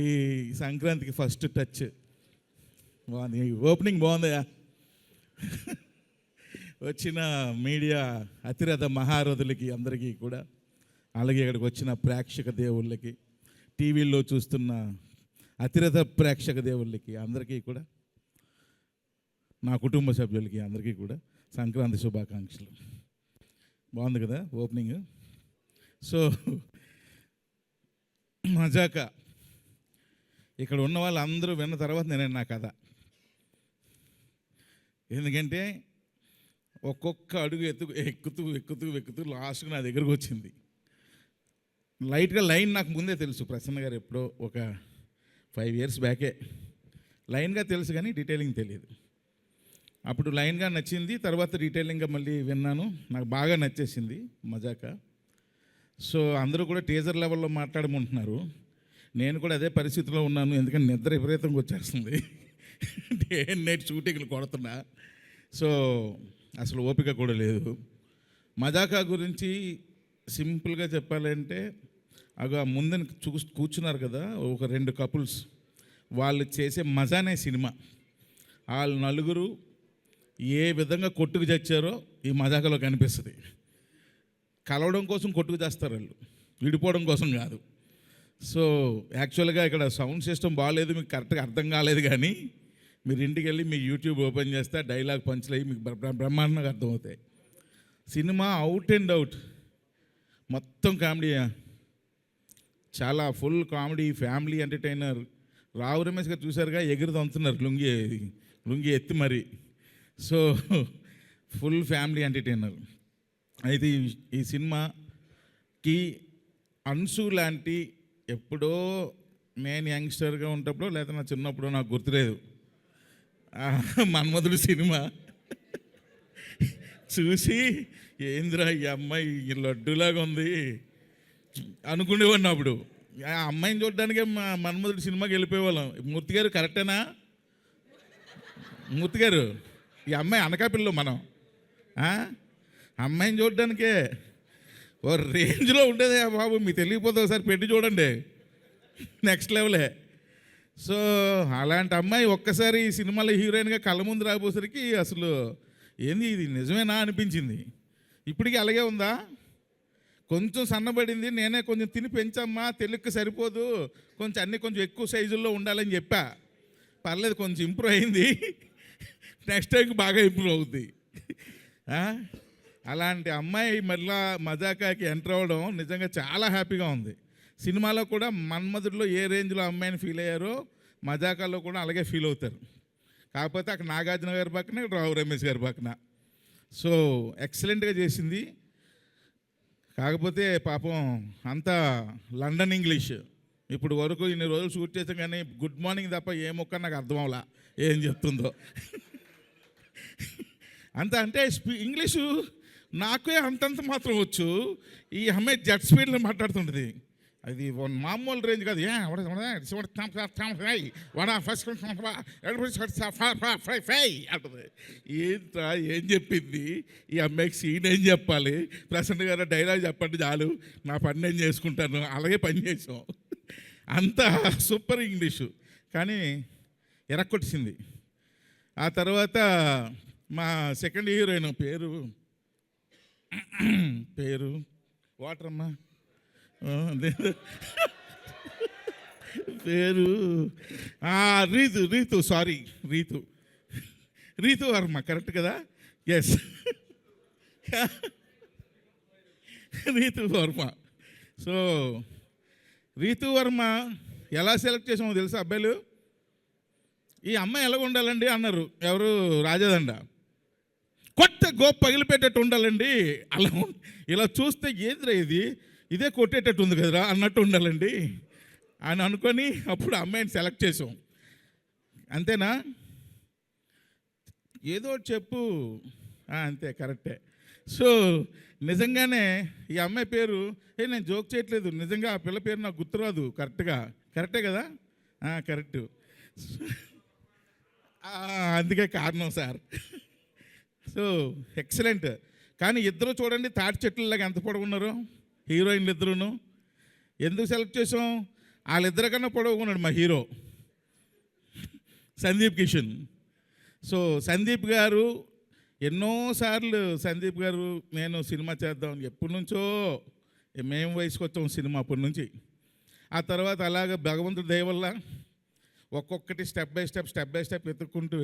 ఈ సంక్రాంతికి first touch బాగుంది, ఓపెనింగ్ బాగుందయా. వచ్చిన మీడియా అతిరథ మహారథులకి అందరికీ కూడా, అలాగే ఇక్కడికి వచ్చిన ప్రేక్షక దేవుళ్ళకి, టీవీల్లో చూస్తున్న అతిరథ ప్రేక్షక దేవుళ్ళకి అందరికీ కూడా, నా కుటుంబ సభ్యులకి అందరికీ కూడా సంక్రాంతి శుభాకాంక్షలు. బాగుంది కదా ఓపెనింగ్. సో మజాక ఇక్కడ ఉన్న వాళ్ళందరూ విన్న తర్వాత నేను నా కథ, ఎందుకంటే ఒక్కొక్క అడుగు ఎక్కుతూ లాస్ట్కి నా దగ్గరకు వచ్చింది. లైట్గా లైన్ నాకు ముందే తెలుసు, ప్రసన్న గారు ఎప్పుడో ఒక 5 years బ్యాకే లైన్గా తెలుసు కానీ డీటెయిలింగ్ తెలియదు. అప్పుడు లైన్గా నచ్చింది, తర్వాత డీటెయిలింగ్గా మళ్ళీ విన్నాను, నాకు బాగా నచ్చేసింది మజాక. సో అందరూ కూడా టీజర్ లెవెల్లో మాట్లాడమంటున్నారు, నేను కూడా అదే పరిస్థితిలో ఉన్నాను, ఎందుకంటే నిద్ర విపరీతంగా వచ్చేస్తుంది. డే నైట్ షూటింగ్లు కొడుతున్నా, సో అసలు ఓపిక కూడా లేదు. మజాకా గురించి సింపుల్గా చెప్పాలంటే, ముందు కూర్చున్నారు కదా ఒక 2 కపుల్స్, వాళ్ళు చేసే మజానే సినిమా. వాళ్ళు నలుగురు ఏ విధంగా కొట్టుకు చచ్చారో ఈ మజాకలో కనిపిస్తుంది. కలవడం కోసం కొట్టుకు చేస్తారు వాళ్ళు, విడిపోవడం కోసం కాదు. సో యాక్చువల్గా ఇక్కడ సౌండ్ సిస్టమ్ బాగాలేదు, మీకు కరెక్ట్గా అర్థం కాలేదు, కానీ మీరు ఇంటికి వెళ్ళి మీ యూట్యూబ్ ఓపెన్ చేస్తే డైలాగ్ పంచులు అయ్యి మీకు బ్రహ్మాండంగా అర్థమవుతాయి. సినిమా అవుట్ అండ్ అవుట్ మొత్తం కామెడీ, చాలా full comedy, family entertainer. Rao Ramesh గారు చూసారుగా, ఎగురు తంతున్నారు లుంగి ఎత్తి మరి. So full family entertainer. అయితే ఈ సినిమాకి అన్సు లాంటి, ఎప్పుడో నేను యంగ్స్టర్గా ఉన్నప్పుడు లేదా నా చిన్నప్పుడు నాకు గుర్తులేదు, మన్మధుడు సినిమా చూసి ఏంద్రా ఈ అమ్మాయి ఈ లడ్డులాగా ఉంది అనుకునేవాడిని. అప్పుడు ఆ అమ్మాయిని చూడడానికే మన్మధుడు సినిమాకి వెళ్ళిపోయేవాళ్ళం. మూర్తి గారు కరెక్టేనా? మూర్తి గారు, ఈ అమ్మాయి అనకాపిల్లో మనం అమ్మాయిని చూడడానికే ఓ రేంజ్లో ఉండేది బాబు. మీకు తెలియకపోతే ఒకసారి పెట్టి చూడండి, నెక్స్ట్ లెవెలే. సో అలాంటి అమ్మాయి ఒక్కసారి ఈ సినిమాలో హీరోయిన్గా కళ్ళ ముందు రాబోసరికి అసలు ఏంది ఇది నిజమేనా అనిపించింది. ఇప్పటికీ అలాగే ఉందా? కొంచెం సన్నబడింది, నేనే కొంచెం తిని పెంచమ్మా, తెలుగుకి సరిపోదు, కొంచెం అన్నీ కొంచెం ఎక్కువ సైజుల్లో ఉండాలని చెప్పా. పర్లేదు, కొంచెం ఇంప్రూవ్ అయింది, నెక్స్ట్ టైంకి బాగా ఇంప్రూవ్ అవుద్ది. అలాంటి అమ్మాయి మళ్ళా మజాకాకి ఎంటర్ అవ్వడం నిజంగా చాలా హ్యాపీగా ఉంది. సినిమాలో కూడా మన్మధుడిలో ఏ రేంజ్లో అమ్మాయిని ఫీల్ అయ్యారో మజాకాలో కూడా అలాగే ఫీల్ అవుతారు. కాకపోతే అక్కడ నాగార్జున గారి పక్కన, ఇక్కడ రావు రమేష్ గారి పక్కన. సో ఎక్సలెంట్గా చేసింది. కాకపోతే పాపం అంతా లండన్ ఇంగ్లీష్. ఇప్పుడు వరకు ఇన్ని రోజులు షూట్ చేసాం కానీ గుడ్ మార్నింగ్ తప్ప ఏ మొక్క నాకు అర్థం అవలా ఏం చెప్తుందో. అంత అంటే ఇంగ్లీషు నాకే అంతంత మాత్రం వచ్చు. ఈ అమ్మాయి జెట్ స్పీడ్లో మాట్లాడుతుంటుంది, అది మామూలు రేంజ్ కాదు. అంటుంది. ఏంట్రా ఏం చెప్పింది ఈ అమ్మాయికి? సీన్ ఏం చెప్పాలి? ప్రసన్న గారు డైలాగ్ చెప్పండి చాలు, నా పని నేను చేసుకుంటాను. అలాగే పని చేసాం, అంత సూపర్ ఇంగ్లీషు. కానీ ఎరక్కొట్టింది. ఆ తర్వాత మా సెకండ్ హీరోయిన్ పేరు వాటరమ్మా, పేరు రీతు వర్మ, కరెక్ట్ కదా? ఎస్, రీతు వర్మ. సో రీతు వర్మ ఎలా సెలెక్ట్ చేసామో తెలుసా అబ్బాయిలు? ఈ అమ్మాయి ఎలాగ ఉండాలండి అన్నారు ఎవరు, రాజదండ. కొత్త గోప్ పగిలిపెట్టేట్టు ఉండాలండి, అలా ఇలా చూస్తే ఏదిరా ఇదే కొట్టేటట్టు ఉంది కదరా అన్నట్టు ఉండాలండి అని అనుకొని అప్పుడు అమ్మాయిని సెలెక్ట్ చేసాం. అంతేనా? ఏదో కరెక్ట్ అంతే, కరెక్టే. సో నిజంగానే ఈ అమ్మాయి పేరు, నేను జోక్ చేయట్లేదు, నిజంగా ఆ పిల్ల పేరు నాకు గుర్తురాదు కరెక్టే కదా? కరెక్ట్. అందుకే కారణం సార్. So excellent. కానీ ఇద్దరు చూడండి తాటి చెట్లలాగా ఎంత పొడవున్నారు హీరోయిన్లు ఇద్దరును. ఎందుకు సెలెక్ట్ చేసాం? వాళ్ళిద్దరికన్నా పొడవుకున్నాడు మా హీరో సందీప్ కిషన్. సో సందీప్ గారు ఎన్నోసార్లు సందీప్ గారు నేను సినిమా చేద్దాం ఎప్పటి నుంచో మేము వయసుకు వచ్చాం సినిమా అప్పటి నుంచి. ఆ తర్వాత అలాగ భగవంతుడి దయ వల్ల ఒక్కొక్కటి స్టెప్ బై స్టెప్ వెతుక్కుంటూ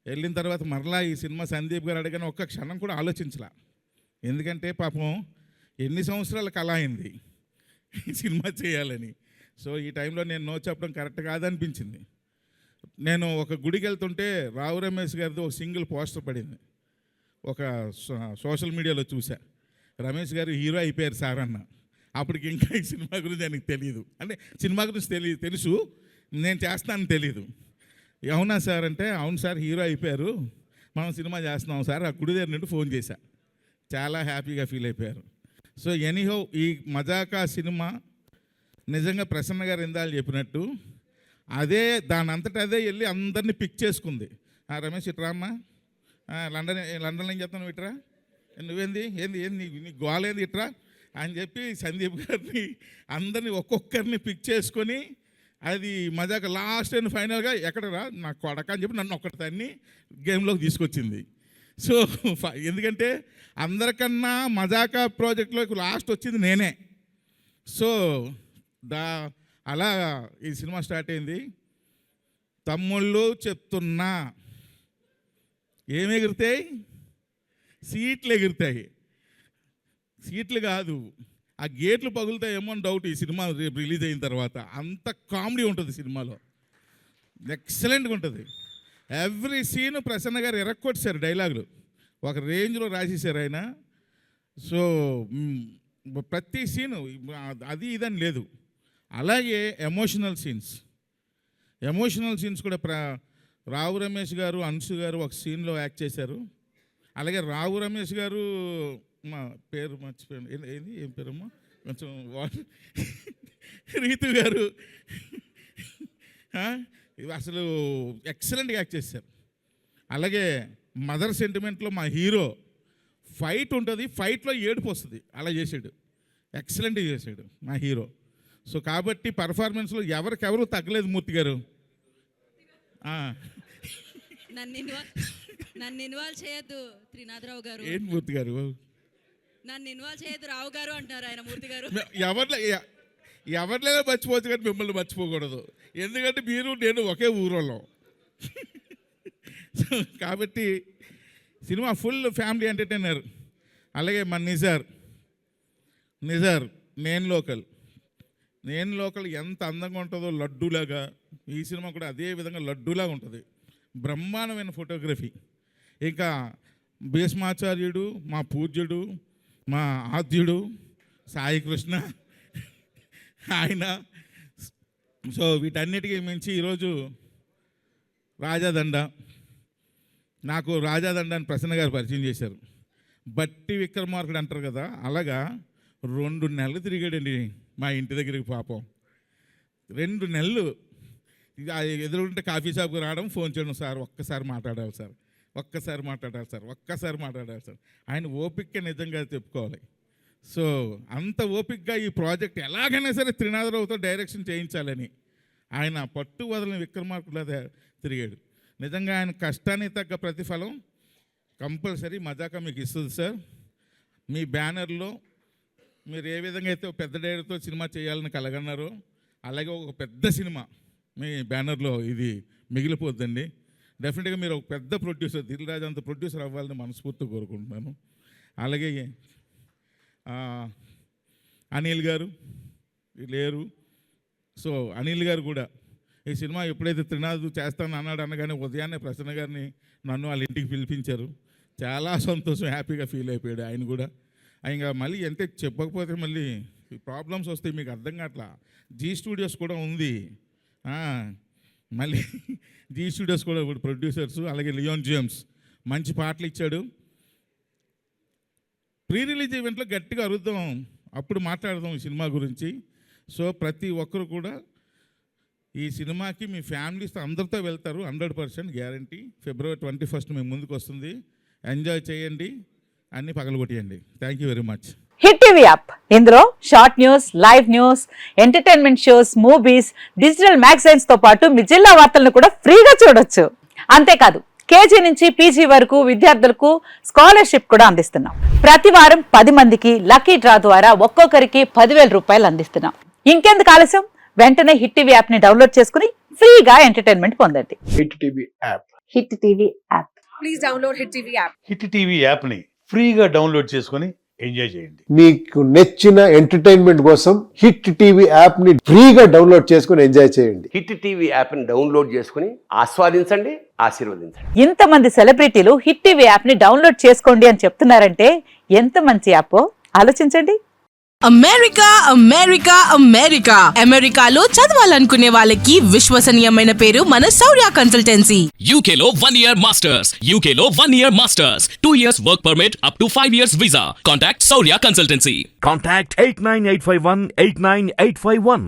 వెళ్ళిన తర్వాత మరలా ఈ సినిమా సందీప్ గారు అడిగిన ఒక్క క్షణం కూడా ఆలోచించలా. ఎందుకంటే పాపం ఎన్ని సంవత్సరాల కళ అయింది ఈ సినిమా చేయాలని. సో ఈ టైంలో నేను నో చెప్పడం కరెక్ట్ కాదనిపించింది. నేను ఒక గుడికి వెళ్తుంటే రావు రమేష్ గారిది ఒక సింగిల్ పోస్టర్ పడింది. ఒక సోషల్ మీడియాలో చూసా, రమేష్ గారు హీరో అయిపోయారు సార్ అన్న. అప్పటికి ఇంకా ఈ సినిమా గురించి ఆయనకు తెలియదు, అంటే సినిమా గురించి తెలుసు, నేను చేస్తానని తెలీదు. అవునా సార్ అంటే, అవును సార్ హీరో అయిపోయారు, మనం సినిమా చేస్తున్నాం సార్. ఆ గుడి దగ్గర నుండి ఫోన్ చేశా, చాలా హ్యాపీగా ఫీల్ అయిపోయారు. సో ఎనీహో ఈ మజాకా సినిమా నిజంగా ప్రసన్న గారు ఇందాలు చెప్పినట్టు అదే దాని అంతటా అదే వెళ్ళి అందరినీ పిక్ చేసుకుంది. రమేష్ ఇట్రామ్మా, లండన్లో ఏం చెప్తాను ఇట్రా, నువ్వేంది ఏంది నీ గోలేంది ఇట్రా అని చెప్పి సందీప్ గారిని అందరినీ ఒక్కొక్కరిని పిక్ చేసుకొని అది మజాక లాస్ట్ అండ్ ఫైనల్గా ఎక్కడరా నా కొడక అని చెప్పి నన్ను ఒక్కడిదాన్ని గేమ్లోకి తీసుకొచ్చింది. సో ఎందుకంటే అందరికన్నా మజాకా ప్రాజెక్ట్లోకి లాస్ట్ వచ్చింది నేనే. సో అలా ఈ సినిమా స్టార్ట్ అయింది. తమ్ముళ్ళు చెప్తున్నా, ఏమి ఎగురుతాయి? సీట్లు ఎగురుతాయి. సీట్లు కాదు, ఆ గేట్లు పగులుతాయేమో అని డౌట్ ఈ సినిమా రేపు రిలీజ్ అయిన తర్వాత. అంత కామెడీ ఉంటుంది సినిమాలో, ఎక్సలెంట్గా ఉంటుంది. ఎవ్రీ సీను ప్రసన్న గారు ఎరక్కొచ్చారు, డైలాగులు ఒక రేంజ్లో రాసేసారు ఆయన. సో ప్రతి సీను అది ఇదని లేదు. అలాగే ఎమోషనల్ సీన్స్ కూడా రావు రమేష్ గారు, అంశు గారు ఒక సీన్లో యాక్ట్ చేశారు. అలాగే రావు రమేష్ గారు, మా పేరు మర్చిపోయాను, ఏం పేరమ్మా, కొంచెం రీతు గారు అసలు ఎక్సలెంట్గా యాక్ట్ చేశారు. అలాగే మదర్ సెంటిమెంట్లో మా హీరో ఫైట్ ఉంటుంది, ఫైట్లో ఏడుపు వస్తుంది, అలా చేశాడు, ఎక్సలెంట్గా చేశాడు మా హీరో. సో కాబట్టి పర్ఫార్మెన్స్లో ఎవరికెవరు తగ్గలేదు మూర్తి గారు. నన్ను ఇన్వాల్వ్ చేయొద్దు త్రినాథరావు గారు. ఏంటి మూర్తి గారు, నన్ను ఇన్వాల్వ్ చేయొద్దు రావు గారు అంటున్నారు ఆయన. మూర్తి గారు ఎవరినైనా మర్చిపోవచ్చు కానీ మిమ్మల్ని మర్చిపోకూడదు, ఎందుకంటే మీరు నేను ఒకే ఊరోళ్ళం. కాబట్టి సినిమా ఫుల్ ఫ్యామిలీ ఎంటర్టైనర్. అలాగే మన నిజార్ నేను లోకల్ ఎంత అందంగా ఉంటుందో లడ్డూలాగా, ఈ సినిమా కూడా అదే విధంగా లడ్డూలాగా ఉంటుంది. బ్రహ్మాండమైన ఫోటోగ్రఫీ. ఇంకా భీష్మాచార్యుడు, మా పూజ్యుడు, మా ఆద్యుడు సాయి కృష్ణ ఆయన. సో వీటన్నిటికీ మించి ఈరోజు రాజాదండ, నాకు రాజాదండాన్ని ప్రసన్న గారు పరిచయం చేశారు. బట్టి విక్రమార్కుడు అంటారు కదా, అలాగా 2 నెలలు తిరిగాడండి మా ఇంటి దగ్గరికి. పాపం 2 నెలలు ఎదురుంటే కాఫీ షాప్కి రావడం, ఫోన్ చేయడం, సార్ ఒక్కసారి మాట్లాడాలి సార్, ఒక్కసారి మాట్లాడాలి సార్. ఆయన ఓపిక నిజంగా చెప్పుకోవాలి. సో అంత ఓపికగా ఈ ప్రాజెక్ట్ ఎలాగైనా సరే త్రినాథరావుతో డైరెక్షన్ చేయించాలని ఆయన పట్టు వదలని విక్రమార్కులా తిరిగాడు. నిజంగా ఆయన కష్టానికి తగ్గ ప్రతిఫలం కంపల్సరీ మజాకా మీకు ఇస్తుంది సార్. మీ బ్యానర్లో మీరు ఏ విధంగా అయితే ఒక పెద్ద డైరెక్టర్తో సినిమా చేయాలని కలగన్నారో, అలాగే ఒక పెద్ద సినిమా మీ బ్యానర్లో ఇది మిగిలిపోద్దండి. డెఫినెట్గా మీరు ఒక పెద్ద ప్రొడ్యూసర్, దిల్ రాజు అంత ప్రొడ్యూసర్ అవ్వాలని మనస్ఫూర్తిగా కోరుకుంటున్నాను. అలాగే అనిల్ గారు లేరు. సో అనిల్ గారు కూడా ఈ సినిమా ఎప్పుడైతే త్రినాథ్ చేస్తాను అనగానే ఉదయాన్నే ప్రసన్న గారిని నన్ను వాళ్ళ ఇంటికి పిలిపించారు. చాలా సంతోషం, హ్యాపీగా ఫీల్ అయిపోయాడు ఆయన కూడా. ఇంకా మళ్ళీ ఎంత చెప్పకపోతే మళ్ళీ ప్రాబ్లమ్స్ వస్తాయి, మీకు అర్థం కావట్లా. జీ స్టూడియోస్ కూడా ఉంది, మళ్ళీ జీ స్టూడియోస్ కూడా ఇప్పుడు ప్రొడ్యూసర్స్. అలాగే లియోన్ జేమ్స్ మంచి పాటలు ఇచ్చాడు. ప్రీ రిలీజ్ ఈవెంట్లో గట్టిగా అరుద్దాం, అప్పుడు మాట్లాడదాం ఈ సినిమా గురించి. సో ప్రతి ఒక్కరు కూడా ఈ సినిమాకి మీ ఫ్యామిలీస్తో అందరితో వెళ్తారు, 100% గ్యారంటీ. February 21 మేము ముందుకు వస్తుంది. ఎంజాయ్ చేయండి, అన్నీ పగలగొట్టేయండి. Thank you very much. Hit TV app ఇందులో short news, live news, entertainment shows, movies, digital magazines తో పాటు మీ జిల్లా వార్తలను కూడా ఫ్రీగా చూడొచ్చు. అంతేకాదు కేజీ నుంచి పీజీ వరకు విద్యార్థులకు స్కాలర్షిప్ కూడా అందిస్తున్నాం. ప్రతి వారం 10 మందికి లక్కీ డ్రా ద్వారా ఒక్కొక్కరికి 10,000 రూపాయలు అందిస్తున్నాం. ఇంకెందుకు ఆలస్యం, వెంటనే హిట్ టీవీ యాప్ ని డౌన్లోడ్ చేసుకుని ఫ్రీగా ఎంటర్టైన్మెంట్ పొందండి. Hit TV app. Hit TV app. Please download hit TV app. Hit TV యాప్ని ఫ్రీగా డౌన్లోడ్ చేసుకొని ఎంజాయ్ చేయండి. మీకు నచ్చిన ఎంటర్టైన్మెంట్ కోసం హిట్ టీవీ యాప్ ని ఫ్రీగా డౌన్లోడ్ చేసుకుని ఎంజాయ్ చేయండి. హిట్ టీవీ యాప్ని డౌన్లోడ్ చేసుకుని ఆస్వాదించండి, ఆశీర్వదించండి. ఇంతమంది సెలబ్రిటీలు హిట్ టీవీ యాప్ ని డౌన్లోడ్ చేసుకోండి అని చెప్తున్నారంటే ఎంత మంచి యాప్ ఆలోచించండి. అమెరికా అమెరికా అమెరికా అమెరికాలో చదవాలనుకునే వాళ్ళకి విశ్వసనీయమైన పేరు మన శౌర్య consultancy. UK Law 1 Year Masters. UK Law 1 Year Masters. 2 years work permit up to 5 years visa. Contact Saurya Consultancy. Contact 89851 89851.